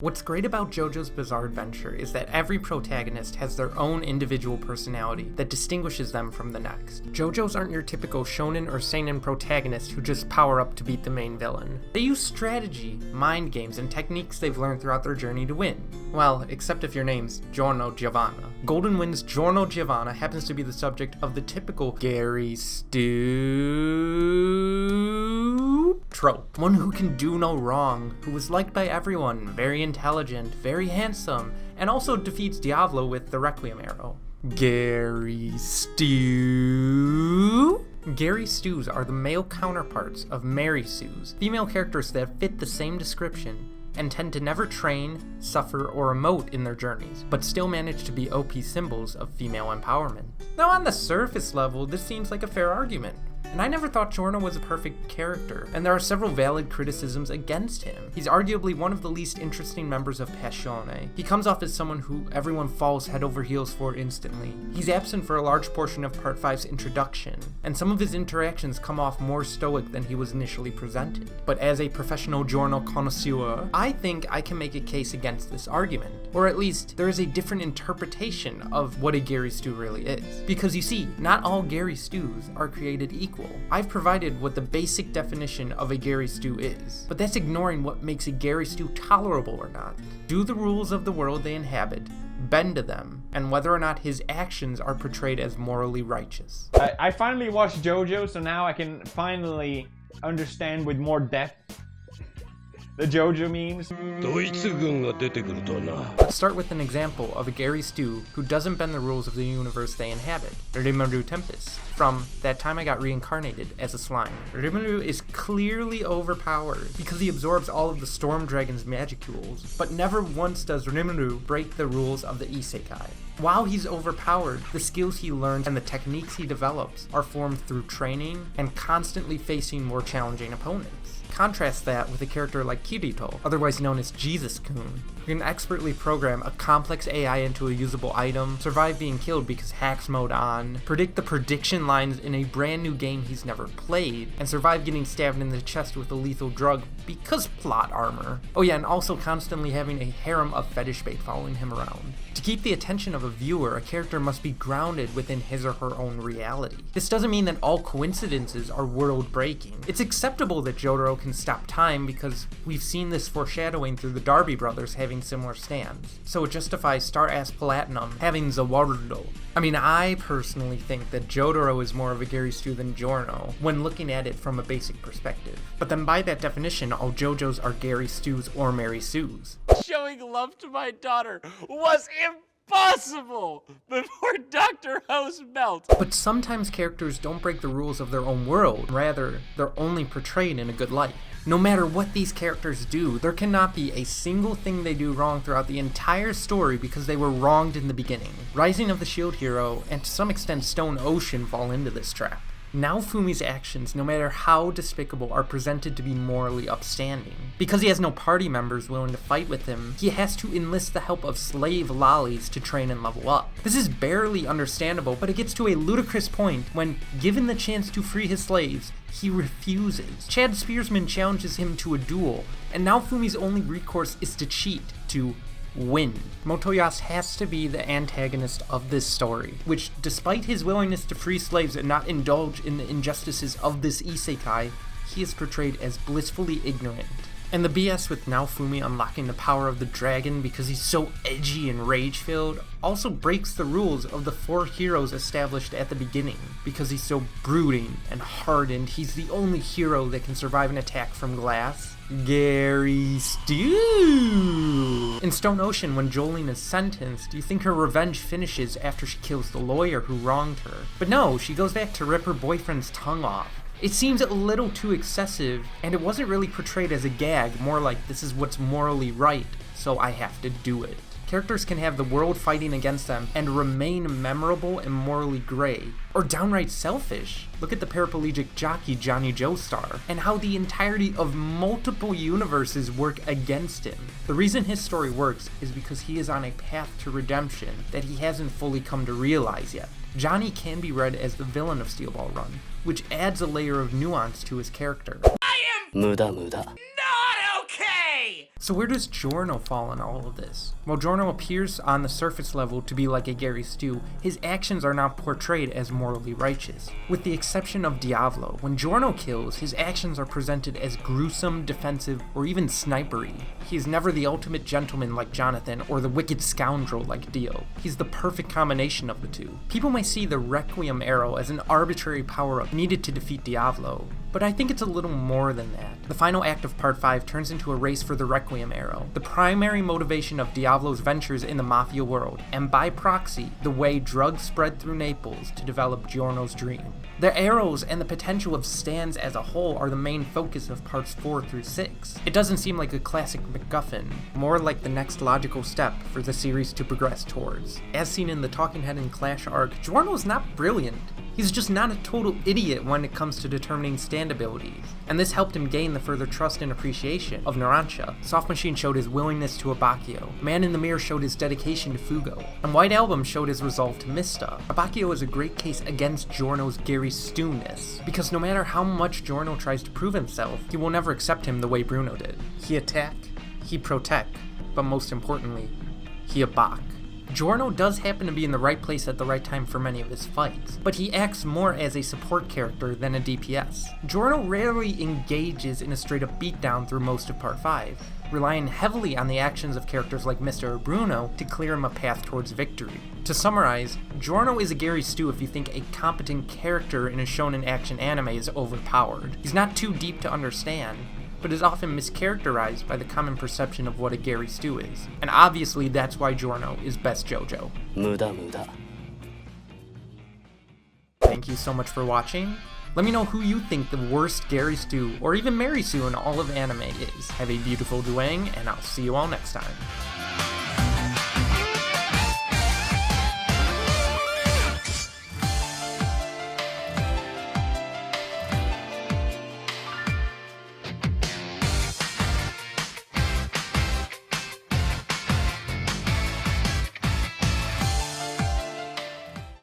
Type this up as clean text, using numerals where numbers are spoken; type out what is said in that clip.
What's great about JoJo's Bizarre Adventure is that every protagonist has their own individual personality that distinguishes them from the next. JoJo's aren't your typical shonen or seinen protagonist who just power up to beat the main villain. They use strategy, mind games, and techniques they've learned throughout their journey to win. Well, except if your name's Giorno Giovanna. Golden Wind's Giorno Giovanna happens to be the subject of the typical Gary Stu trope. One who can do no wrong, who is liked by everyone, very intelligent, very handsome, and also defeats Diavolo with the Requiem arrow. Gary Stu. Gary Stus are the male counterparts of Mary Sues, female characters that fit the same description and tend to never train, suffer, or emote in their journeys, but still manage to be OP symbols of female empowerment. Now on the surface level, this seems like a fair argument. And I never thought Giorno was a perfect character, and there are several valid criticisms against him. He's arguably one of the least interesting members of Passione. He comes off as someone who everyone falls head over heels for instantly. He's absent for a large portion of Part 5's introduction, and some of his interactions come off more stoic than he was initially presented. But as a professional Giorno connoisseur, I think I can make a case against this argument. Or at least, there is a different interpretation of what a Gary Stu really is. Because you see, not all Gary Stus are created equal. I've provided what the basic definition of a Gary Stu is, but that's ignoring what makes a Gary Stu tolerable or not. Do the rules of the world they inhabit, bend to them, and whether or not his actions are portrayed as morally righteous. I finally watched JoJo, so now I can finally understand with more depth the JoJo memes. Let's start with an example of a Gary Stu who doesn't bend the rules of the universe they inhabit. Rimuru Tempest, from That Time I Got Reincarnated as a Slime. Rimuru is clearly overpowered because he absorbs all of the Storm Dragon's magicules, but never once does Rimuru break the rules of the Isekai. While he's overpowered, the skills he learns and the techniques he develops are formed through training and constantly facing more challenging opponents. Contrast that with a character like Kirito, otherwise known as Jesus-kun, who can expertly program a complex AI into a usable item, survive being killed because hacks mode on, predict the prediction lines in a brand new game he's never played, and survive getting stabbed in the chest with a lethal drug because plot armor. Oh yeah, and also constantly having a harem of fetish bait following him around. To keep the attention of a viewer, a character must be grounded within his or her own reality. This doesn't mean that all coincidences are world-breaking. It's acceptable that Jotaro can stop time because we've seen this foreshadowing through the Darby brothers having similar stands. So it justifies Star-Ass Platinum having Zawarudo. I mean, I personally think that Jotaro is more of a Gary Stu than Giorno when looking at it from a basic perspective. But then by that definition, all JoJos are Gary Stus or Mary Sues. Showing love to my daughter was impossible before Dr. House melt. But sometimes characters don't break the rules of their own world. Rather, they're only portrayed in a good light. No matter what these characters do, there cannot be a single thing they do wrong throughout the entire story because they were wronged in the beginning. Rising of the Shield Hero, and to some extent Stone Ocean, fall into this trap. Naofumi's actions, no matter how despicable, are presented to be morally upstanding. Because he has no party members willing to fight with him, he has to enlist the help of slave lollies to train and level up. This is barely understandable, but it gets to a ludicrous point when, given the chance to free his slaves, he refuses. Chad Spearsman challenges him to a duel, and Naofumi's only recourse is to cheat, to win. Motoyas has to be the antagonist of this story, which, despite his willingness to free slaves and not indulge in the injustices of this isekai, he is portrayed as blissfully ignorant. And the BS with Naofumi unlocking the power of the dragon because he's so edgy and rage-filled also breaks the rules of the 4 heroes established at the beginning. Because he's so brooding and hardened, he's the only hero that can survive an attack from glass. Gary Stu! In Stone Ocean, when Jolene is sentenced, you think her revenge finishes after she kills the lawyer who wronged her. But no, she goes back to rip her boyfriend's tongue off. It seems a little too excessive, and it wasn't really portrayed as a gag, more like this is what's morally right, so I have to do it. Characters can have the world fighting against them and remain memorable and morally gray, or downright selfish. Look at the paraplegic jockey Johnny Joestar, and how the entirety of multiple universes work against him. The reason his story works is because he is on a path to redemption that he hasn't fully come to realize yet. Johnny can be read as the villain of Steel Ball Run, which adds a layer of nuance to his character. I am not okay! So where does Giorno fall in all of this? While Giorno appears on the surface level to be like a Gary Stu, his actions are not portrayed as morally righteous. With the exception of Diavolo, when Giorno kills, his actions are presented as gruesome, defensive, or even snipery. He is never the ultimate gentleman like Jonathan or the wicked scoundrel like Dio. He's the perfect combination of the two. People may see the Requiem arrow as an arbitrary power-up needed to defeat Diavolo, but I think it's a little more than that. The final act of Part 5 turns into a race for the Requiem arrow, the primary motivation of Diavolo's ventures in the Mafia world, and by proxy, the way drugs spread through Naples to develop Giorno's dream. The arrows and the potential of stands as a whole are the main focus of Parts 4 through 6. It doesn't seem like a classic MacGuffin, more like the next logical step for the series to progress towards. As seen in the Talking Head and Clash arc, Giorno's not brilliant. He's just not a total idiot when it comes to determining stand abilities, and this helped him gain the further trust and appreciation of Nuance. Soft Machine showed his willingness to Abbacchio, Man in the Mirror showed his dedication to Fugo, and White Album showed his resolve to Mista. Abbacchio is a great case against Giorno's Gary Stu-ness, because no matter how much Giorno tries to prove himself, he will never accept him the way Bruno did. He attack, he protect, but most importantly, he abback. Giorno does happen to be in the right place at the right time for many of his fights, but he acts more as a support character than a DPS. Giorno rarely engages in a straight-up beatdown through most of Part 5, relying heavily on the actions of characters like Mr. or Bruno to clear him a path towards victory. To summarize, Giorno is a Gary Stu if you think a competent character in a shonen action anime is overpowered. He's not too deep to understand, but is often mischaracterized by the common perception of what a Gary Stu is. And obviously that's why Giorno is best JoJo. Thank you so much for watching. Let me know who you think the worst Gary Stu or even Mary Sue in all of anime is. Have a beautiful doing, and I'll see you all next time.